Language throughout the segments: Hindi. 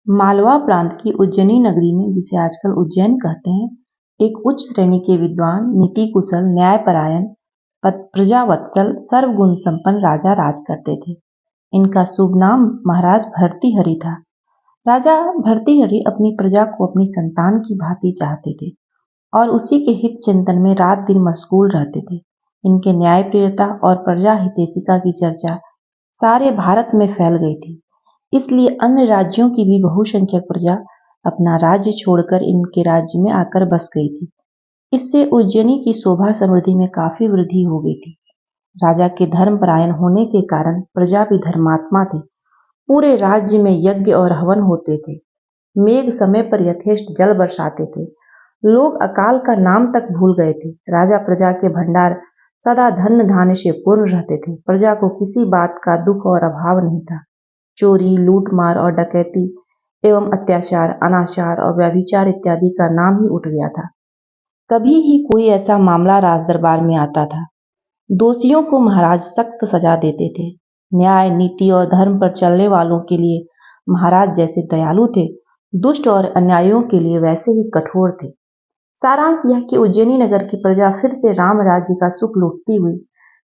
मालवा प्रांत की उज्जैनी नगरी में, जिसे आजकल उज्जैन कहते हैं, एक उच्च श्रेणी के विद्वान, नीति कुशल, न्यायपरायण, प्रजावत्सल, सर्वगुण संपन्न राजा राज करते थे। इनका शुभ नाम महाराज भर्तृहरि था। राजा भर्तृहरि अपनी प्रजा को अपनी संतान की भांति चाहते थे और उसी के हित चिंतन में रात दिन मशगूल रहते थे। इनके न्यायप्रियता और प्रजा हितैषिता की चर्चा सारे भारत में फैल गई थी। इसलिए अन्य राज्यों की भी बहुसंख्यक प्रजा अपना राज्य छोड़कर इनके राज्य में आकर बस गई थी। इससे उज्जैनी की शोभा समृद्धि में काफी वृद्धि हो गई थी। राजा के धर्मपरायण होने के कारण प्रजा भी धर्मात्मा थी। पूरे राज्य में यज्ञ और हवन होते थे। मेघ समय पर यथेष्ट जल बरसाते थे। लोग अकाल का नाम तक भूल गए थे। राजा प्रजा के भंडार सदा धन धान्य से पूर्ण रहते थे। प्रजा को किसी बात का दुख और अभाव नहीं था। चोरी, लूटमार और डकैती एवं अत्याचार, अनाचार और व्यभिचार इत्यादि का नाम ही उठ गया था। कभी ही कोई ऐसा मामला राज दरबार में आता था। दोषियों को महाराज सख्त सजा देते थे। न्याय, नीति और धर्म पर चलने वालों के लिए महाराज जैसे दयालु थे, दुष्ट और अन्यायियों के लिए वैसे ही कठोर थे। सारांश यह कि उज्जैनी नगर की प्रजा फिर से राम राज्य का सुख लूटती हुई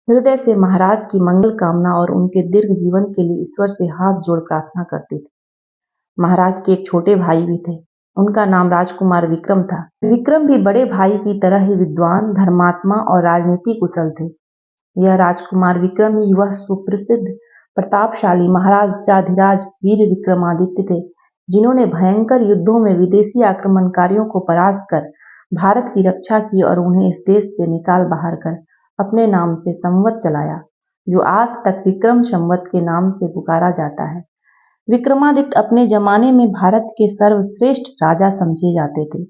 हृदय से महाराज की मंगल कामना और उनके दीर्घ जीवन के लिए ईश्वर से हाथ जोड़ प्रार्थना करती थी। महाराज के एक छोटे भाई भी थे। उनका नाम राजकुमार विक्रम था। विक्रम भी बड़े भाई की तरह ही विद्वान, धर्मात्मा और राजनीति कुशल थे। यह राजकुमार विक्रम ही वह सुप्रसिद्ध प्रतापशाली महाराजाधिराज वीर विक्रमादित्य थे, जिन्होंने भयंकर युद्धों में विदेशी आक्रमणकारियों को परास्त कर भारत की रक्षा की और उन्हें इस देश से निकाल बाहर कर अपने नाम से संवत चलाया, जो आज तक विक्रम संवत के नाम से पुकारा जाता है। विक्रमादित्य अपने जमाने में भारत के सर्वश्रेष्ठ राजा समझे जाते थे।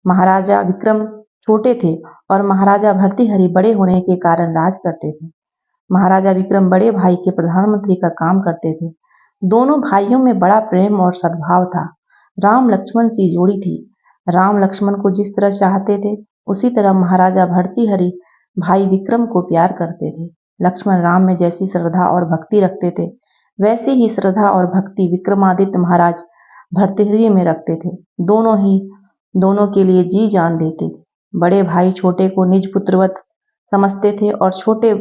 महाराजा विक्रम छोटे थे और महाराजा भर्तृहरि बड़े होने के कारण राज करते थे। महाराजा विक्रम बड़े भाई के प्रधानमंत्री का काम करते थे। दोनों भाइयों में बड़ा प्रेम और सद्भाव था। राम लक्ष्मण सी जोड़ी थी। राम लक्ष्मण को जिस तरह चाहते थे, उसी तरह महाराजा भर्तृहरि भाई विक्रम को प्यार करते थे। लक्ष्मण राम में जैसी श्रद्धा और भक्ति रखते थे, वैसी ही श्रद्धा और भक्ति विक्रमादित्य महाराज भर्तृहरि में रखते थे। दोनों के लिए जी जान देते थे। बड़े भाई छोटे को निज पुत्रवत समझते थे और छोटे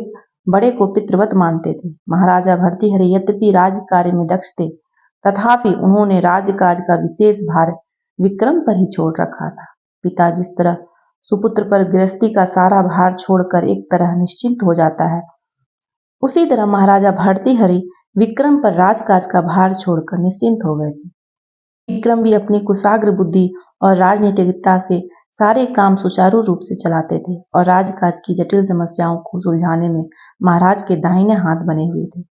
बड़े को पितृवत मानते थे। महाराजा भर्तृहरि यद्यपि राज कार्य में दक्ष थे, तथापि उन्होंने राजकाज का विशेष भार विक्रम पर ही छोड़ रखा था। पिता जिस तरह सुपुत्र पर गृहस्थी का सारा भार छोड़कर एक तरह निश्चिंत हो जाता है, उसी तरह महाराजा भर्तृहरि विक्रम पर राजकाज का भार छोड़कर निश्चिंत हो गए थे। विक्रम भी अपनी कुशाग्र बुद्धि और राजनीतिकता से सारे काम सुचारू रूप से चलाते थे और राजकाज की जटिल समस्याओं को सुलझाने में महाराज के दाहिने हाथ बने हुए थे।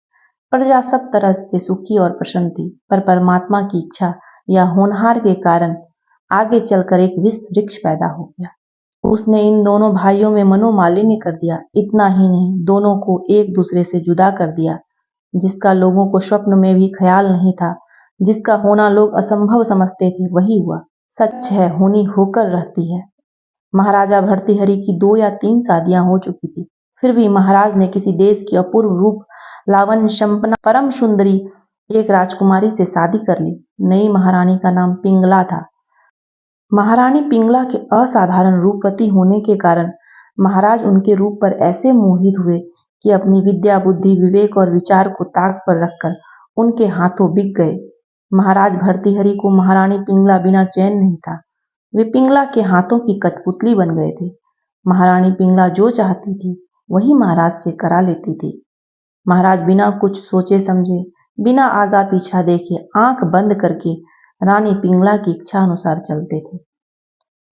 प्रजा सब तरह से सुखी और प्रसन्न थी, पर परमात्मा की इच्छा या होनहार के कारण आगे चलकर एक विष वृक्ष पैदा हो गया। उसने इन दोनों भाइयों में मनोमालिन्य कर दिया। इतना ही नहीं, दोनों को एक दूसरे से जुदा कर दिया। जिसका लोगों को स्वप्न में भी ख्याल नहीं था, जिसका होना लोग असंभव समझते थे, वही हुआ। सच है, होनी होकर रहती है। महाराजा भर्तृहरि की 2 या 3 शादियां हो चुकी थी, फिर भी महाराज ने किसी देश की अपूर्व रूप लावण्य संपन्ना परम सुंदरी एक राजकुमारी से शादी कर ली। नई महारानी का नाम पिंगला था। महारानी पिंगला के असाधारण रूपवती होने के कारण महाराज उनके रूप पर ऐसे मोहित हुए कि अपनी विद्या, बुद्धि, विवेक और विचार को ताक पर रखकर उनके हाथों बिक गए। महाराज भर्तृहरि को महारानी पिंगला बिना चैन नहीं था। वे पिंगला के हाथों की कठपुतली बन गए थे। महारानी पिंगला जो चाहती थी, वही महाराज से करा लेती थी। महाराज बिना कुछ सोचे समझे, बिना आगा पीछा देखे, आंख बंद करके रानी पिंगला की इच्छा अनुसार चलते थे।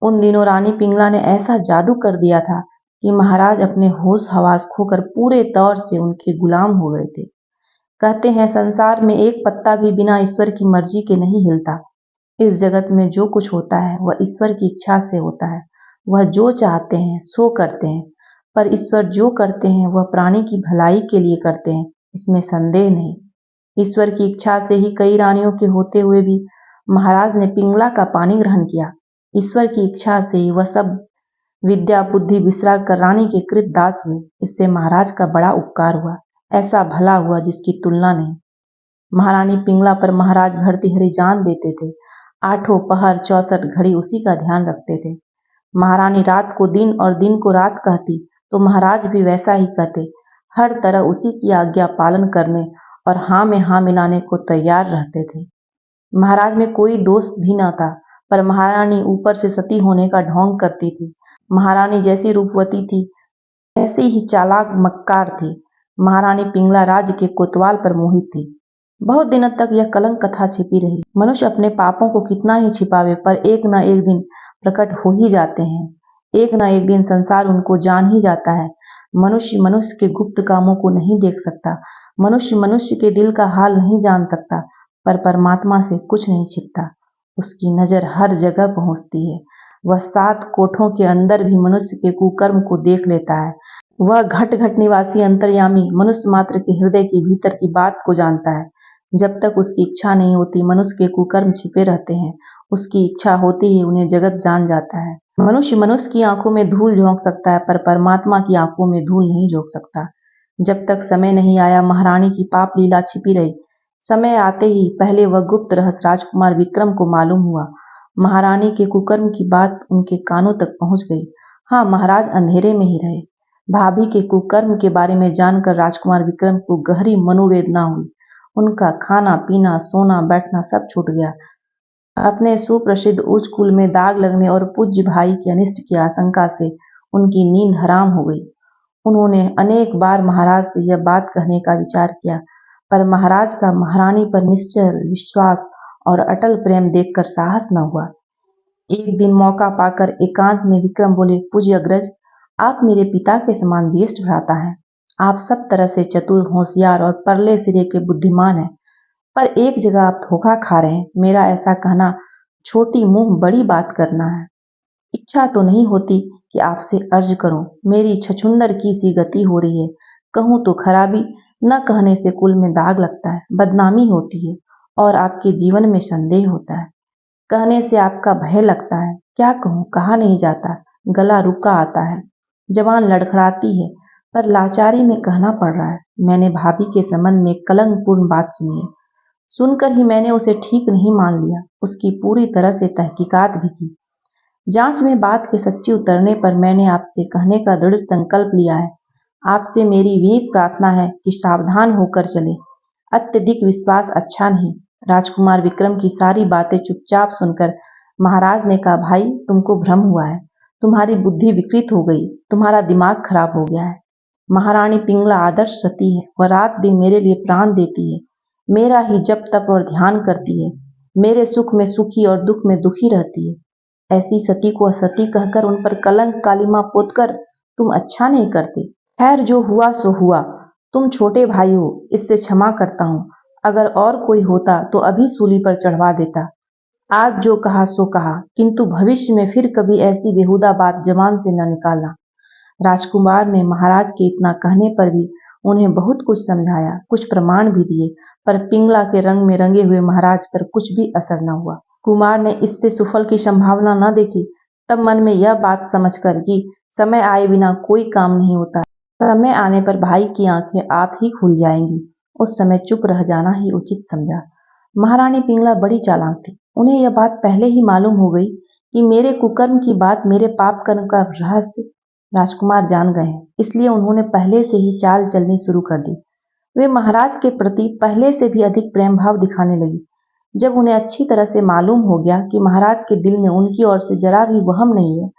उन दिनों रानी पिंगला ने ऐसा जादू कर दिया था कि महाराज अपने होश हवास खोकर पूरे तौर से उनके गुलाम हो गए थे। कहते हैं, संसार में एक पत्ता भी बिना ईश्वर की मर्जी के नहीं हिलता। इस जगत में जो कुछ होता है वह ईश्वर की इच्छा से होता है। वह जो चाहते हैं सो करते हैं, पर ईश्वर जो करते हैं वह प्राणी की भलाई के लिए करते हैं, इसमें संदेह नहीं। ईश्वर की इच्छा से ही कई रानियों के होते हुए भी महाराज ने पिंगला का पानी ग्रहण किया। ईश्वर की इच्छा से ही वह सब विद्या बुद्धि बिसरा कर रानी के कृत दास हुए। इससे महाराज का बड़ा उपकार हुआ, ऐसा भला हुआ जिसकी तुलना नहीं। महारानी पिंगला पर महाराज भर्तृहरि जान देते थे। आठों पहर 64 घड़ी उसी का ध्यान रखते थे। महारानी रात को दिन और दिन को रात कहती तो महाराज भी वैसा ही कहते। हर तरह उसी की आज्ञा पालन करने और हाँ में हाँ मिलाने को तैयार रहते थे। महाराज में कोई दोष भी न था, पर महारानी ऊपर से सती होने का ढोंग करती थी। महारानी जैसी रूपवती थी, ऐसी ही चालाक मक्कार थी। महारानी पिंगला राज्य के कोतवाल पर मोहित थी। बहुत दिनों तक यह कलंक कथा छिपी रही। मनुष्य अपने पापों को कितना ही छिपावे, पर एक न एक दिन प्रकट हो ही जाते हैं। एक न एक दिन संसार उनको जान ही जाता है। मनुष्य मनुष्य के गुप्त कामों को नहीं देख सकता, मनुष्य मनुष्य के दिल का हाल नहीं जान सकता, पर परमात्मा से कुछ नहीं छिपता। उसकी नजर हर जगह पहुंचती है। वह 7 कोठों के अंदर भी मनुष्य के कुकर्म को देख लेता है। वह घट घट निवासी अंतर्यामी मनुष्य मात्र के हृदय के भीतर की बात को जानता है। जब तक उसकी इच्छा नहीं होती, मनुष्य के कुकर्म छिपे रहते हैं। उसकी इच्छा होती ही उन्हें जगत जान जाता है। मनुष्य मनुष्य की आंखों में धूल झोंक सकता है, पर परमात्मा की आंखों में धूल नहीं झोंक सकता। जब तक समय नहीं आया, महारानी की पाप लीला छिपी रही। समय आते ही पहले वह गुप्त रहस्य राजकुमार विक्रम को मालूम हुआ। महारानी के कुकर्म की बात उनके कानों तक पहुंच गई। हाँ, महाराज अंधेरे में ही रहे। भाभी के कुकर्म के बारे में जानकर राजकुमार विक्रम को गहरी मनोवेदना हुई। उनका खाना पीना सोना बैठना सब छूट गया। अपने सुप्रसिद्ध उच्च कुल में दाग लगने और पूज्य भाई के अनिष्ट की आशंका से उनकी नींद हराम हो गई। उन्होंने अनेक बार महाराज से यह बात कहने का विचार किया, पर महाराज का महारानी पर निश्चल विश्वास और अटल प्रेम देखकर साहस न हुआ। एक दिन मौका पाकर एकांत में विक्रम बोले, पूज्य अग्रज, आप मेरे पिता के समान ज्येष्ठ भ्राता हैं। आप सब तरह से चतुर, होशियार और परले सिरे के बुद्धिमान हैं, पर एक जगह आप धोखा खा रहे हैं। मेरा ऐसा कहना छोटी मुंह बड़ी बात करना है। इच्छा तो नहीं होती कि आपसे अर्ज करूं। मेरी छछुंदर की सी गति हो रही है। कहूं तो खराबी, न कहने से कुल में दाग लगता है, बदनामी होती है और आपके जीवन में संदेह होता है। कहने से आपका भय लगता है। क्या कहूं, कहा नहीं जाता, गला रुका आता है, जबान लड़खड़ाती है, पर लाचारी में कहना पड़ रहा है। मैंने भाभी के संबंध में कलंकपूर्ण बात सुनी है। सुनकर ही मैंने उसे ठीक नहीं मान लिया। उसकी पूरी तरह से तहकीकात भी की। जांच में बात के सच्ची उतरने पर मैंने आपसे कहने का दृढ़ संकल्प लिया है। आपसे मेरी विनीत प्रार्थना है कि सावधान होकर चले। अत्यधिक विश्वास अच्छा नहीं। राजकुमार विक्रम की सारी बातें चुपचाप सुनकर महाराज ने कहा, भाई, तुमको भ्रम हुआ है। तुम्हारी बुद्धि विकृत हो गई, तुम्हारा दिमाग खराब हो गया है। महारानी पिंगला आदर्श सती है। वह रात दिन मेरे लिए प्राण देती है, मेरा ही जप तप और ध्यान करती है, मेरे सुख में सुखी और दुख में दुखी रहती है। ऐसी सती को असती कहकर उन पर कलंक कालिमा पोतकर तुम अच्छा नहीं करते। खैर, जो हुआ सो हुआ। तुम छोटे भाई हो, इससे क्षमा करता हूँ। अगर और कोई होता तो अभी सूली पर चढ़वा देता। आज जो कहा सो कहा, किंतु भविष्य में फिर कभी ऐसी बेहुदा बात जबान से न निकालना। राजकुमार ने महाराज के इतना कहने पर भी उन्हें बहुत कुछ समझाया, कुछ प्रमाण भी दिए, पर पिंगला के रंग में रंगे हुए महाराज पर कुछ भी असर न हुआ। कुमार ने इससे सुफल की संभावना न देखी। तब मन में यह बात समझकर कि समय आए बिना कोई काम नहीं होता, समय आने पर भाई की आंखें आप ही खुल जाएंगी, उस समय चुप रह जाना ही उचित समझा। महारानी पिंगला बड़ी चालाक थी। उन्हें यह बात पहले ही मालूम हो गई कि मेरे कुकर्म की बात, मेरे पाप कर्म का रहस्य राजकुमार जान गए हैं। इसलिए उन्होंने पहले से ही चाल चलनी शुरू कर दी। वे महाराज के प्रति पहले से भी अधिक प्रेम भाव दिखाने लगी। जब उन्हें अच्छी तरह से मालूम हो गया कि महाराज के दिल में उनकी ओर से जरा भी वहम नहीं है,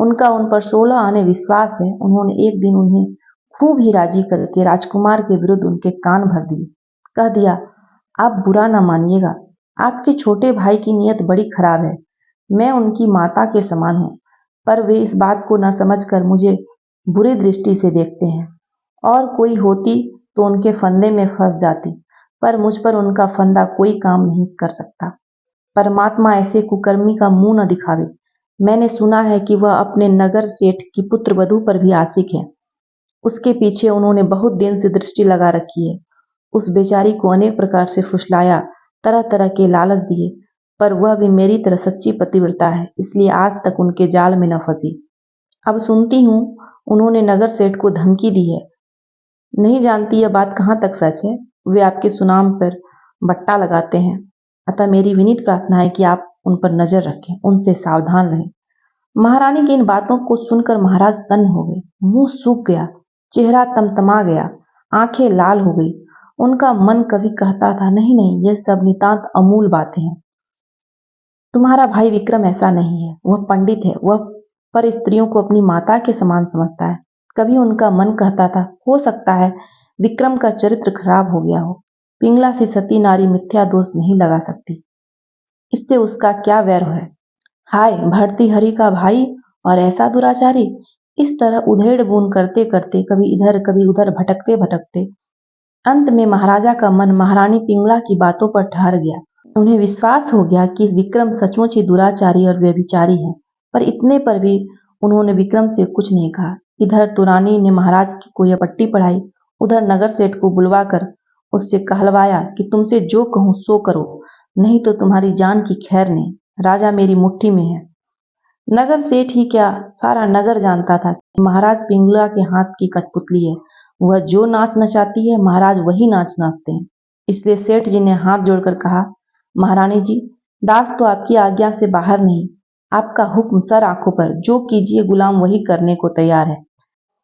उनका उन पर 16 आने विश्वास है, उन्होंने एक दिन उन्हें खूब ही राजी करके राजकुमार के विरुद्ध उनके कान भर दिए। कह दिया, आप बुरा न मानिएगा, आपके छोटे भाई की नीयत बड़ी खराब है। मैं उनकी माता के समान हूँ, पर वे इस बात को न समझकर मुझे बुरी दृष्टि से देखते हैं। और कोई होती तो उनके फंदे में फंस जाती, पर मुझ पर उनका फंदा कोई काम नहीं कर सकता। परमात्मा ऐसे कुकर्मी का मुंह न दिखावे। मैंने सुना है कि वह अपने नगर सेठ की पुत्र वधू पर भी आशिक है। उसके पीछे उन्होंने बहुत दिन से दृष्टि लगा रखी है। उस बेचारी को अनेक प्रकार से फुसलाया, तरह तरह के लालच दिए, पर वह भी मेरी तरह सच्ची पतिव्रता है, इसलिए आज तक उनके जाल में न फंसी। अब सुनती हूँ उन्होंने नगर सेठ को धमकी दी है। नहीं जानती यह बात कहाँ तक सच है। वे आपके सुनाम पर बट्टा लगाते हैं। अतः मेरी विनीत प्रार्थना है कि आप उन पर नजर रखें, उनसे सावधान रहें। महारानी की इन बातों को सुनकर महाराज सन्न हो गए। मुंह सूख गया, चेहरा तमतमा गया, आंखें लाल हो गई। उनका मन कभी कहता था, नहीं नहीं, यह सब नितांत अमूल बातें हैं। तुम्हारा भाई विक्रम ऐसा नहीं है। वह पंडित है, वह पर स्त्रियों को अपनी माता के समान समझता है। कभी उनका मन कहता था, हो सकता है विक्रम का चरित्र खराब हो गया हो। पिंगला सी सती नारी मिथ्या दोष नहीं लगा सकती, इससे उसका क्या वैर है। हाय भर्तृहरि का भाई और ऐसा दुराचारी। इस तरह उधेड़ बुन करते करते कभी इधर कभी उधर भटकते भटकते अंत में महाराजा का मन महारानी पिंगला की बातों पर ठहर गया। उन्हें विश्वास हो गया कि विक्रम सचमुच ही दुराचारी और व्यभिचारी है, पर इतने पर भी उन्होंने विक्रम से कुछ नहीं कहा। इधर तो रानी ने महाराज की कोई पट्टी पढ़ाई, उधर नगर सेठ को बुलवाकर उससे कहलवाया कि तुमसे जो कहूं सो करो, नहीं तो तुम्हारी जान की खैर नहीं। राजा मेरी मुट्ठी में है। नगर सेठ ही क्या, सारा नगर जानता था कि महाराज पिंगला के हाथ की कठपुतली है। वह जो नाच नचाती है महाराज वही नाच नाचते हैं। इसलिए सेठ जी ने हाथ जोड़कर कहा, महारानी जी, दास तो आपकी आज्ञा से बाहर नहीं, आपका हुक्म सर आंखों पर, जो कीजिए गुलाम वही करने को तैयार है।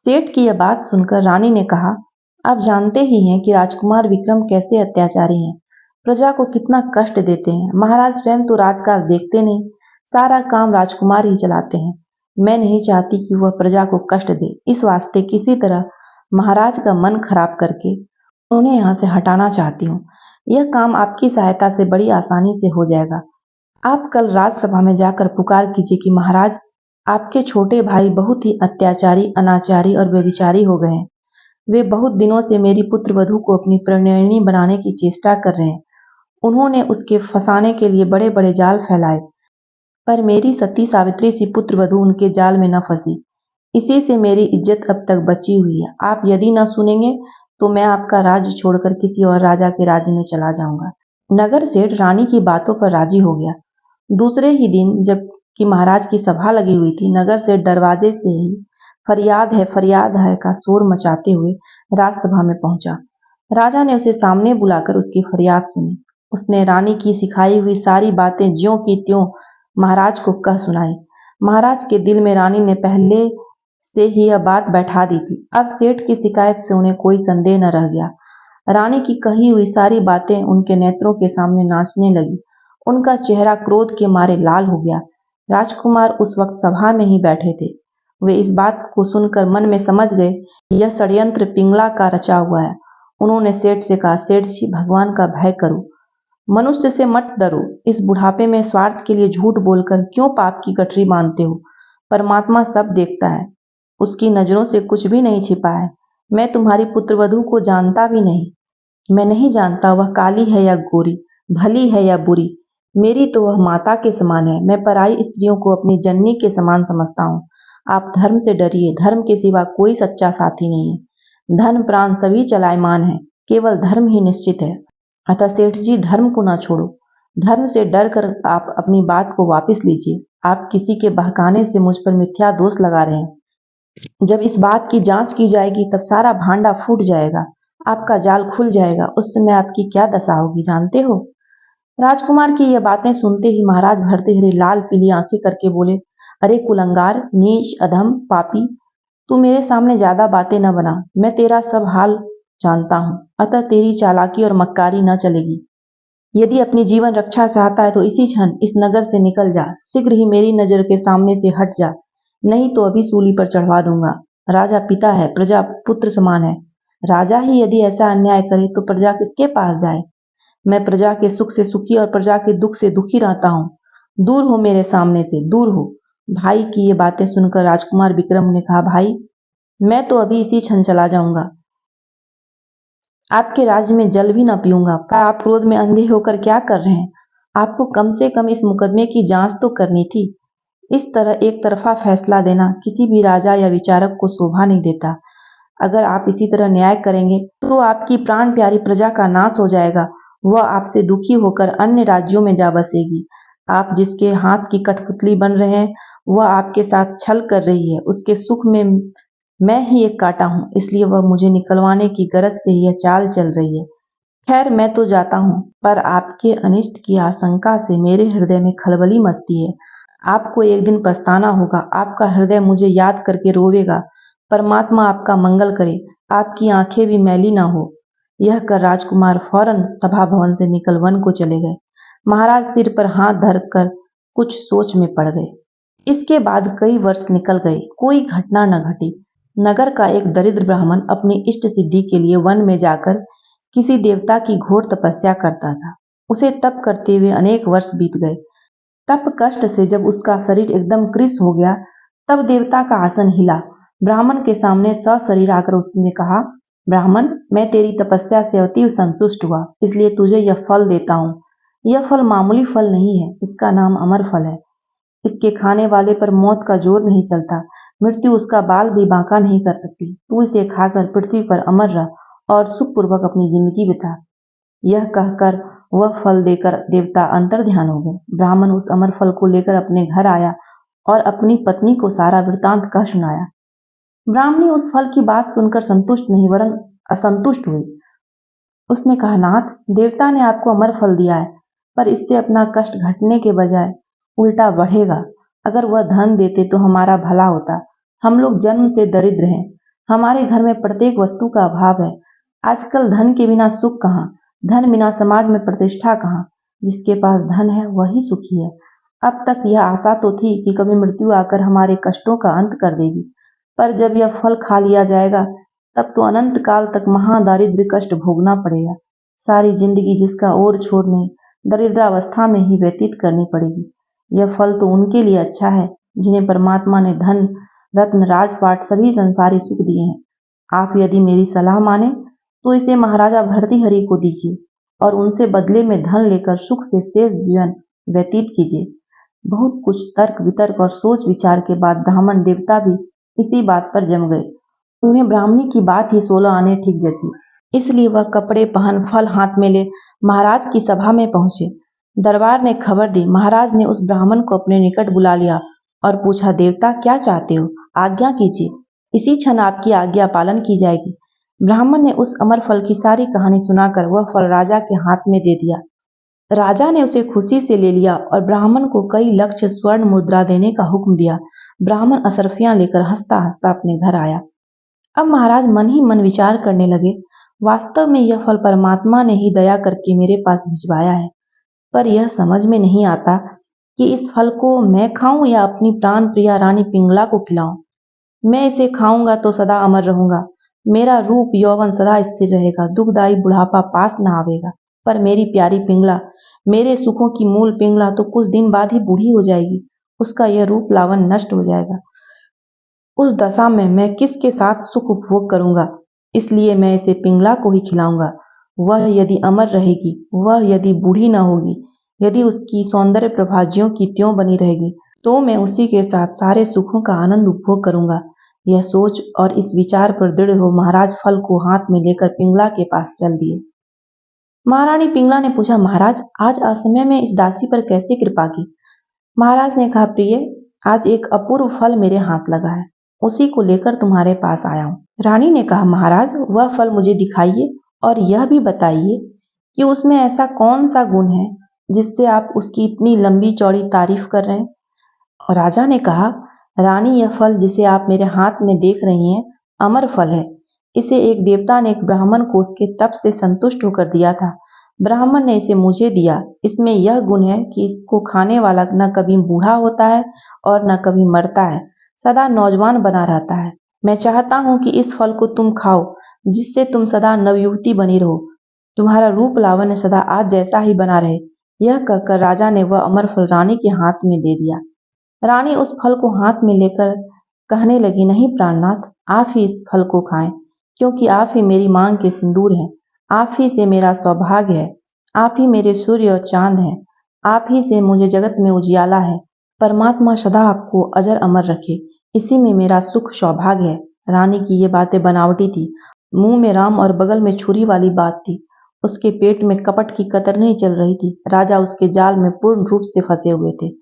सेठ की यह बात सुनकर रानी ने कहा, आप जानते ही हैं कि राजकुमार विक्रम कैसे अत्याचारी हैं, प्रजा को कितना कष्ट देते हैं। महाराज स्वयं तो राजकाज देखते नहीं, सारा काम राजकुमार ही चलाते हैं। मैं नहीं चाहती कि वह प्रजा को कष्ट दे, इस वास्ते किसी तरह महाराज का मन खराब करके उन्हें यहाँ से हटाना चाहती हूँ। यह काम आपकी सहायता से बड़ी आसानी से हो जाएगा। आप कल राजसभा में जाकर पुकार कीजिए कि महाराज, आपके छोटे भाई बहुत ही अत्याचारी, अनाचारी और व्यभिचारी हो गए हैं। वे बहुत दिनों से मेरी पुत्र वधू को अपनी प्रणयनी बनाने की चेष्टा कर रहे हैं। उन्होंने उसके फंसाने के लिए बड़े बड़े जाल फैलाए, पर मेरी सती सावित्री सी पुत्र वधू उनके जाल में न फंसी। इसी से मेरी इज्जत अब तक बची हुई है। आप यदि न सुनेंगे तो मैं आपका राज्य छोड़कर किसी और राजा के राज्य में चला जाऊंगा। नगर सेठ रानी की बातों पर राजी हो गया। दूसरे ही दिन जबकि महाराज की सभा लगी हुई थी, नगर सेठ दरवाजे से ही फरियाद है का शोर मचाते हुए राजसभा में पहुंचा। राजा ने उसे सामने बुलाकर उसकी फरियाद सुनी। उसने रानी की सिखाई हुई सारी बातें ज्यों की त्यों महाराज को कह सुनाई। महाराज के दिल में रानी ने पहले से ही यह बात बैठा दी थी। अब सेठ की शिकायत से उन्हें कोई संदेह न रह गया। रानी की कही हुई सारी बातें उनके नेत्रों के सामने नाचने लगी। उनका चेहरा क्रोध के मारे लाल हो गया। राजकुमार उस वक्त सभा में ही बैठे थे। वे इस बात को सुनकर मन में समझ गए कि यह षड्यंत्र पिंगला का रचा हुआ है। उन्होंने सेठ से कहा, सेठ जी, भगवान का भय करो, मनुष्य से मत डरो। इस बुढ़ापे में स्वार्थ के लिए झूठ बोलकर क्यों पाप की गठरी बांधते हो। परमात्मा सब देखता है, उसकी नजरों से कुछ भी नहीं छिपा है। मैं तुम्हारी पुत्रवधू को जानता भी नहीं। मैं नहीं जानता वह काली है या गोरी, भली है या बुरी। मेरी तो वह माता के समान है। मैं पराई स्त्रियों को अपनी जननी के समान समझता हूँ। आप धर्म से डरिए, धर्म के सिवा कोई सच्चा साथी नहीं है। धन प्राण सभी चलायमान है, केवल धर्म ही निश्चित है। अतः सेठ जी, धर्म को ना छोड़ो। धर्म से डर कर आप अपनी बात को वापस लीजिए। आप किसी के बहकाने से मुझ पर मिथ्या दोष लगा रहे हैं। जब इस बात की जांच की जाएगी तब सारा भांडा फूट जाएगा, आपका जाल खुल जाएगा। उस समय आपकी क्या दशा होगी जानते हो। राजकुमार की यह बातें सुनते ही महाराज भर्तृहरि लाल पीली आंखें करके बोले, अरे कुलंगार, नीच, अधम, पापी, तू मेरे सामने ज्यादा बातें न बना। मैं तेरा सब हाल जानता हूँ, अतः तेरी चालाकी और मक्कारी न चलेगी। यदि अपनी जीवन रक्षा चाहता है तो इसी क्षण इस नगर से निकल जा। शीघ्र ही मेरी नजर के सामने से हट जा, नहीं तो अभी सूली पर चढ़वा दूंगा। राजा पिता है, प्रजा पुत्र समान है। राजा ही यदि ऐसा अन्याय करे तो प्रजा किसके पास जाए। मैं प्रजा के सुख से सुखी और प्रजा के दुख से दुखी रहता हूँ। दूर हो मेरे सामने से, दूर हो। भाई की ये बातें सुनकर राजकुमार विक्रम ने कहा, भाई, मैं तो अभी इसी क्षण चला जाऊंगा। आपके राज्य में जल भी न पीऊंगा। पर आप क्रोध में अंधे होकर क्या कर रहे हैं। आपको कम से कम इस मुकदमे की जांच तो करनी थी। इस तरह एक तरफा फैसला देना किसी भी राजा या विचारक को शोभा नहीं देता। अगर आप इसी तरह न्याय करेंगे तो आपकी प्राण प्यारी प्रजा का नाश हो जाएगा। वह आपसे दुखी होकर अन्य राज्यों में जा बसेगी। आप जिसके हाथ की कठपुतली बन रहे हैं वह आपके साथ छल कर रही है। उसके सुख में मैं ही एक कांटा हूं, इसलिए वह मुझे निकलवाने की गरज से यह चाल चल रही है। खैर मैं तो जाता हूँ, पर आपके अनिष्ट की आशंका से मेरे हृदय में खलबली मचती है। आपको एक दिन पछताना होगा, आपका हृदय मुझे याद करके रोवेगा। परमात्मा आपका मंगल करे, आपकी आंखें भी मैली ना हो। यह कर राजकुमार फौरन सभा भवन से निकल वन को चले गए। महाराज सिर पर हाथ धर कर कुछ सोच में पड़ गए। इसके बाद कई वर्ष निकल गए, कोई घटना न घटी। नगर का एक दरिद्र ब्राह्मण अपनी इष्ट सिद्धि के लिए वन में जाकर किसी देवता की घोर तपस्या करता था। उसे तप करते हुए अनेक वर्ष बीत गए। तप कष्ट से जब उसका शरीर एकदम कृश हो गया, तब देवता का आसन हिला। ब्राह्मण के सामने सशरीर आकर उसने कहा, ब्राह्मण, मैं तेरी तपस्या से अति संतुष्ट हुआ, इसलिए तुझे यह फल देता हूँ। यह फल मामूली फल नहीं है, इसका नाम अमर फल है। इसके खाने वाले पर मौत का जोर नहीं चलता, मृत्यु उसका बाल भी बांका नहीं कर सकती। तू इसे खाकर पृथ्वी पर अमर रह और सुखपूर्वक अपनी जिंदगी बिता। यह कहकर वह फल देकर देवता अंतर ध्यान हो गए। ब्राह्मण उस अमर फल को लेकर अपने घर आया और अपनी पत्नी को सारा वृतांत कह सुनाया। ब्राह्मणी उस फल की बात सुनकर संतुष्ट नहीं वरन असंतुष्ट हुई। उसने कहा, नाथ, देवता ने आपको अमर फल दिया है, पर इससे अपना कष्ट घटने के बजाय उल्टा बढ़ेगा। अगर वह धन देते तो हमारा भला होता। हम लोग जन्म से दरिद्र हैं। हमारे घर में प्रत्येक वस्तु का अभाव है। आजकल धन के बिना सुख कहाँ, धन बिना समाज में प्रतिष्ठा कहाँ। जिसके पास धन है वही सुखी है। अब तक यह आशा तो थी कि कभी मृत्यु आकर हमारे कष्टों का अंत कर देगी, पर जब यह फल खा लिया जाएगा तब तो अनंत काल तक महादारिद्र्य कष्ट भोगना पड़ेगा। सारी जिंदगी जिसका और छोर नहीं, दरिद्रावस्था में ही व्यतीत करनी पड़ेगी। यह फल तो उनके लिए अच्छा है जिन्हें परमात्मा ने धन, रत्न, राजपाट सभी संसारी सुख दिए हैं। आप यदि मेरी सलाह माने तो इसे महाराजा भर्तृहरि को दीजिए और उनसे बदले में धन लेकर सुख से शेष जीवन व्यतीत कीजिए। बहुत कुछ तर्क वितर्क और सोच विचार के बाद ब्राह्मण देवता भी इसी बात पर जम गए। उन्हें ब्राह्मणी की बात ही 16 आने ठीक जची, इसलिए वह कपड़े पहन फल हाथ में ले महाराज की सभा में पहुंचे। दरबार ने खबर दी। महाराज ने उस ब्राह्मण को अपने निकट बुला लिया और पूछा, देवता क्या चाहते हो, आज्ञा कीजिए, इसी क्षण आपकी आज्ञा पालन की जाएगी। ब्राह्मण ने उस अमर फल की सारी कहानी सुनाकर वह फल राजा के हाथ में दे दिया। राजा ने उसे खुशी से ले लिया और ब्राह्मण को कई लक्ष स्वर्ण मुद्रा देने का हुक्म दिया। ब्राह्मण असरफियां लेकर हंसता हंसता अपने घर आया। अब महाराज मन ही मन विचार करने लगे, वास्तव में यह फल परमात्मा ने ही दया करके मेरे पास भिजवाया है, पर यह समझ में नहीं आता कि इस फल को मैं खाऊं या अपनी प्राण प्रिया रानी पिंगला को खिलाऊं। मैं इसे खाऊंगा तो सदा अमर रहूंगा, मेरा रूप यौवन सदा स्थिर रहेगा, दुखदायी बुढ़ापा पास न आवेगा। पर मेरी प्यारी पिंगला, मेरे सुखों की मूल पिंगला तो कुछ दिन बाद ही बूढ़ी हो जाएगी, उसका यह रूप लावन नष्ट हो जाएगा। उस दशा में मैं किसके साथ सुख उपभोग करूंगा, इसलिए मैं इसे पिंगला को ही खिलाऊंगा। वह यदि अमर रहेगी, वह यदि बूढ़ी न होगी, यदि उसकी सौंदर्य प्रभा ज्यों की त्यों बनी रहेगी, तो मैं उसी के साथ सारे सुखों का आनंद उपभोग करूंगा। यह सोच और इस विचार पर दृढ़ हो महाराज फल को हाथ में लेकर पिंगला के पास चल दिए। महारानी पिंगला ने पूछा, महाराज, आज असमय में इस दासी पर कैसे कृपा की। महाराज ने कहा, प्रिय, आज एक अपूर्व फल मेरे हाथ लगा है, उसी को लेकर तुम्हारे पास आया हूँ। रानी ने कहा, महाराज, वह फल मुझे दिखाइए और यह भी बताइए कि उसमें ऐसा कौन सा गुण है जिससे आप उसकी इतनी लंबी चौड़ी तारीफ कर रहे हैं। राजा ने कहा, रानी, यह फल जिसे आप मेरे हाथ में देख रही हैं अमर फल है। इसे एक देवता ने एक ब्राह्मण को उसके तप से संतुष्ट होकर दिया था। ब्राह्मण ने इसे मुझे दिया। इसमें यह गुण है कि इसको खाने वाला न कभी बूढ़ा होता है और न कभी मरता है, सदा नौजवान बना रहता है। मैं चाहता हूँ कि इस फल को तुम खाओ, जिससे तुम सदा नवयुवती बनी रहो, तुम्हारा रूप लावण्य सदा आज जैसा ही बना रहे। यह कहकर राजा ने वह अमर फल रानी के हाथ में दे दिया। रानी उस फल को हाथ में लेकर कहने लगी, नहीं प्राणनाथ, आप ही इस फल को खाएं, क्योंकि आप ही मेरी मांग के सिंदूर हैं, आप ही से मेरा सौभाग्य है, आप ही मेरे सूर्य और चांद हैं, आप ही से मुझे जगत में उजियाला है। परमात्मा सदा आपको अजर अमर रखे, इसी में मेरा सुख सौभाग्य है। रानी की ये बातें बनावटी थी, मुंह में राम और बगल में छुरी वाली बात थी। उसके पेट में कपट की कतर नहीं चल रही थी। राजा उसके जाल में पूर्ण रूप से फंसे हुए थे,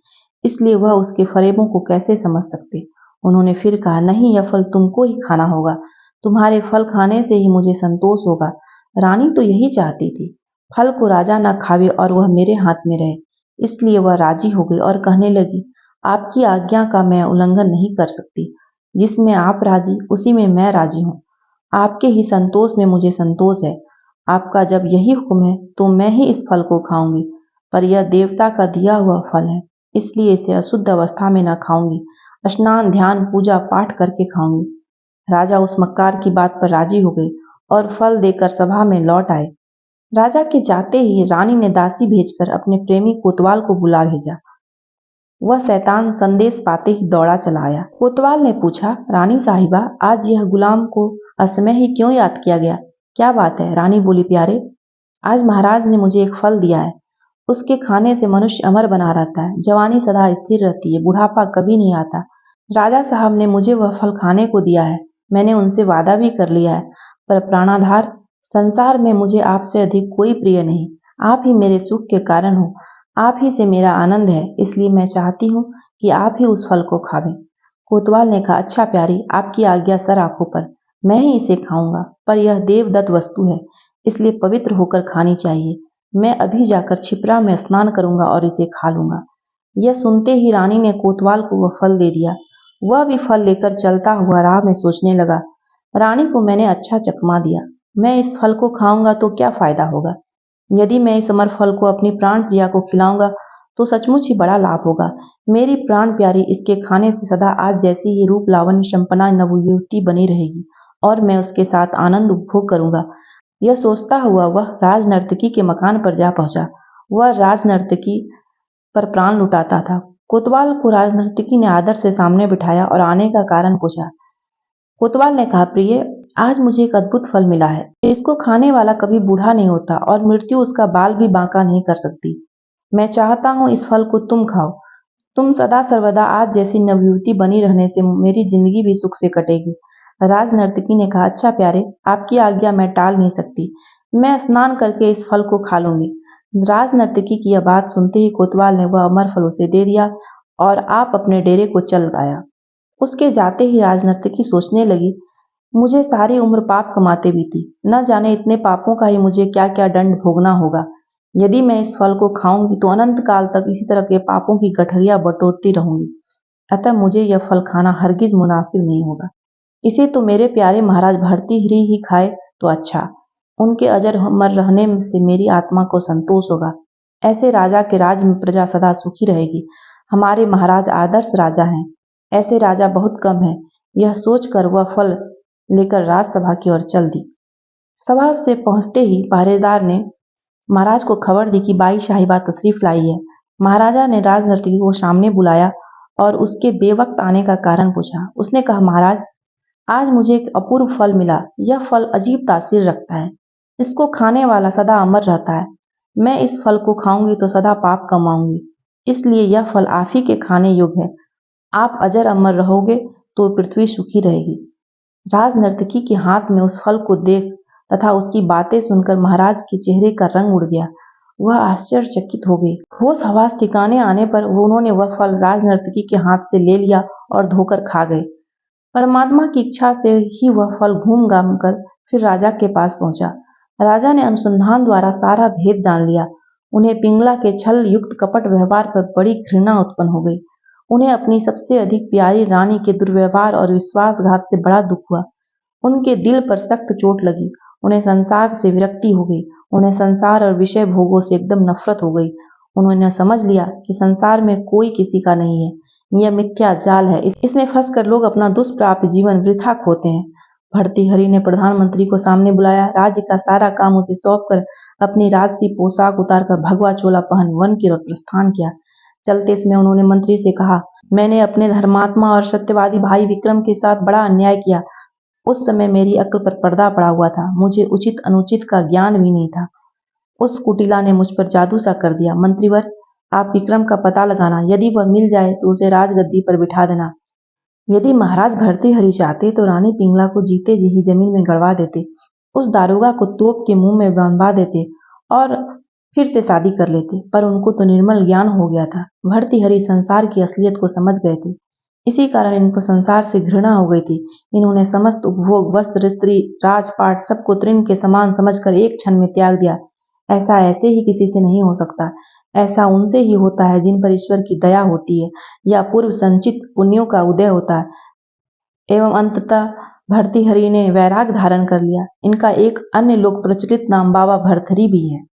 इसलिए वह उसके फरेबों को कैसे समझ सकते। उन्होंने फिर कहा, नहीं, यह फल तुमको ही खाना होगा, तुम्हारे फल खाने से ही मुझे संतोष होगा। रानी तो यही चाहती थी, फल को राजा न खावे और वह मेरे हाथ में रहे। इसलिए वह राजी हो गई और कहने लगी, आपकी आज्ञा का मैं उल्लंघन नहीं कर सकती। जिसमें आप राजी उसी में मैं राजी हूँ। आपके ही संतोष में मुझे संतोष है। आपका जब यही हुक्म है तो मैं ही इस फल को खाऊंगी, पर यह देवता का दिया हुआ फल है, इसलिए इसे अशुद्ध अवस्था में न खाऊंगी। स्नान ध्यान पूजा पाठ करके खाऊंगी। राजा उस मक्कार की बात पर राजी हो गए और फल देकर सभा में लौट आए। राजा के जाते ही रानी ने दासी भेजकर अपने प्रेमी कोतवाल को बुला भेजा। वह शैतान संदेश पाते ही दौड़ा चला आया। कोतवाल ने पूछा, रानी साहिबा, आज यह गुलाम को असमय ही क्यों याद किया गया? क्या बात है? रानी बोली, प्यारे, आज महाराज ने मुझे एक फल दिया है। उसके खाने से मनुष्य अमर बना रहता है, जवानी सदा स्थिर रहती है, बुढ़ापा कभी नहीं आता। राजा साहब ने मुझे वह फल खाने को दिया है। मैंने उनसे वादा भी कर लिया है, पर प्राणाधार, संसार में मुझे आपसे अधिक कोई प्रिय नहीं। आप ही मेरे सुख के कारण हो, आप ही से मेरा आनंद है, इसलिए मैं चाहती हूँ कि आप ही उस फल को खावें। कोतवाल ने कहा, अच्छा प्यारी, आपकी आज्ञा सर आंखों पर, मैं ही इसे खाऊंगा, पर यह देवदत्त वस्तु है, इसलिए पवित्र होकर खानी चाहिए। मैं अभी जाकर छिपरा में स्नान करूंगा और इसे खा लूंगा। यह सुनते ही रानी ने कोतवाल को वह फल दे दिया। वह भी फल लेकर चलता हुआ राह में सोचने लगा, रानी को मैंने अच्छा चकमा दिया। मैं इस फल को खाऊंगा तो क्या फायदा होगा? यदि मैं इस अमर फल को अपनी प्राण प्रिया को खिलाऊंगा तो सचमुच ही बड़ा लाभ होगा। मेरी प्राण प्यारी इसके खाने से सदा आज जैसी ही रूप लावण्य संपन्ना नवयुवती बनी रहेगी और मैं उसके साथ आनंद उपभोग करूंगा। यह सोचता हुआ वह राज नर्तकी के मकान पर जा पहुंचा। वह राज नर्तकी पर प्राण लुटाता था। कोतवाल को राज नर्तकी ने आदर से सामने बिठाया और आने का कारण पूछा। कोतवाल ने कहा, प्रिय, आज मुझे एक अद्भुत फल मिला है। इसको खाने वाला कभी बूढ़ा नहीं होता और मृत्यु उसका बाल भी बांका नहीं कर सकती। मैं चाहता हूँ इस फल को तुम खाओ। तुम सदा सर्वदा आज जैसी नवयुवती बनी रहने से मेरी जिंदगी भी सुख से कटेगी। राज नर्तकी ने कहा, अच्छा प्यारे, आपकी आज्ञा मैं टाल नहीं सकती। मैं स्नान करके इस फल को खा लूंगी। राज नर्तकी की यह बात सुनते ही कोतवाल ने वह अमर फल उसे दे दिया और आप अपने डेरे को चल आया। उसके जाते ही राज नर्तकी सोचने लगी, मुझे सारी उम्र पाप कमाते बीती, न जाने इतने पापों का ही मुझे क्या क्या दंड भोगना होगा। यदि मैं इस फल को खाऊंगी तो अनंत काल तक इसी तरह के पापों की गठरियां बटोरती रहूंगी। अतः मुझे यह फल खाना हरगिज मुनासिब नहीं होगा। इसे तो मेरे प्यारे महाराज भर्तृहरि ही खाए तो अच्छा। उनके अजर अमर रहने से मेरी आत्मा को संतोष होगा। ऐसे राजा के राज में प्रजा सदा सुखी रहेगी। हमारे महाराज आदर्श राजा हैं। ऐसे राजा बहुत कम हैं। यह सोचकर वह फल लेकर राजसभा की ओर चल दी। सभा से पहुंचते ही पहरेदार ने महाराज को खबर दी कि बाई साहिबा तशरीफ लाई है। महाराजा ने राज नर्तकी को सामने बुलाया और उसके बेवक्त आने का कारण पूछा। उसने कहा, महाराज, आज मुझे एक अपूर्व फल मिला। यह फल अजीब तासीर रखता है। इसको खाने वाला सदा अमर रहता है। मैं इस फल को खाऊंगी तो सदा पाप कमाऊंगी, इसलिए यह फल आप ही के खाने योग्य है। आप अजर अमर रहोगे तो पृथ्वी सुखी रहेगी। राज नर्तकी के हाथ में उस फल को देख तथा उसकी बातें सुनकर महाराज के चेहरे का रंग उड़ गया। वह आश्चर्यचकित हो गई। होश हवास ठिकाने आने पर उन्होंने वह फल राज नर्तकी के हाथ से ले लिया और धोकर खा गए। परमात्मा की इच्छा से ही वह फल घूम घाम कर फिर राजा के पास पहुंचा। राजा ने अनुसंधान द्वारा सारा भेद जान लिया। उन्हें पिंगला के छल युक्त कपट व्यवहार पर बड़ी घृणा उत्पन्न हो गई। उन्हें अपनी सबसे अधिक प्यारी रानी के दुर्व्यवहार और विश्वासघात से बड़ा दुख हुआ। उनके दिल पर सख्त चोट लगी। उन्हें संसार से विरक्ति हो गई। उन्हें संसार और विषय भोगों से एकदम नफरत हो गई। उन्होंने समझ लिया कि संसार में कोई किसी का नहीं है। यह मिथ्या जाल है। इसमें फंसकर लोग अपना दुष्प्राप्य जीवन वृथा खोते हैं। भर्तृहरि ने प्रधानमंत्री को सामने बुलाया। राज्य का सारा काम उसे सौंपकर अपनी राजसी पोशाक उतारकर भगवा चोला पहन वन की ओर प्रस्थान किया। चलते समय उन्होंने मंत्री से कहा, मैंने अपने धर्मात्मा और सत्यवादी भाई विक्रम के साथ बड़ा अन्याय किया। उस समय मेरी अक्ल पर पर्दा पड़ा हुआ था। मुझे उचित अनुचित का ज्ञान भी नहीं था। उस कुटिला ने मुझ पर जादू सा कर दिया। मंत्रीवर, आप विक्रम का पता लगाना। यदि वह मिल जाए तो उसे राजगद्दी पर बिठा देना। यदि महाराज भर्तृहरि चाहते तो रानी पिंगला को जीते जी ही जमीन में गड़वा देते, उस दारोगा को तोप के मुंह में बंधवा देते और फिर से शादी कर लेते। पर उनको तो निर्मल ज्ञान हो गया था। भर्तृहरि संसार की असलियत को समझ गए थे। इसी कारण इनको संसार से घृणा हो गई थी। इन्होंने समस्त उपभोग, वस्त्र, स्त्री, राजपाट सबको तृण के समान समझकर एक क्षण में त्याग दिया। ऐसा ऐसे ही किसी से नहीं हो सकता। ऐसा उनसे ही होता है जिन पर ईश्वर की दया होती है या पूर्व संचित पुण्यों का उदय होता है। एवं अंततः भर्तृहरि ने वैराग धारण कर लिया। इनका एक अन्य लोक प्रचलित नाम बाबा भर्तृहरि भी है।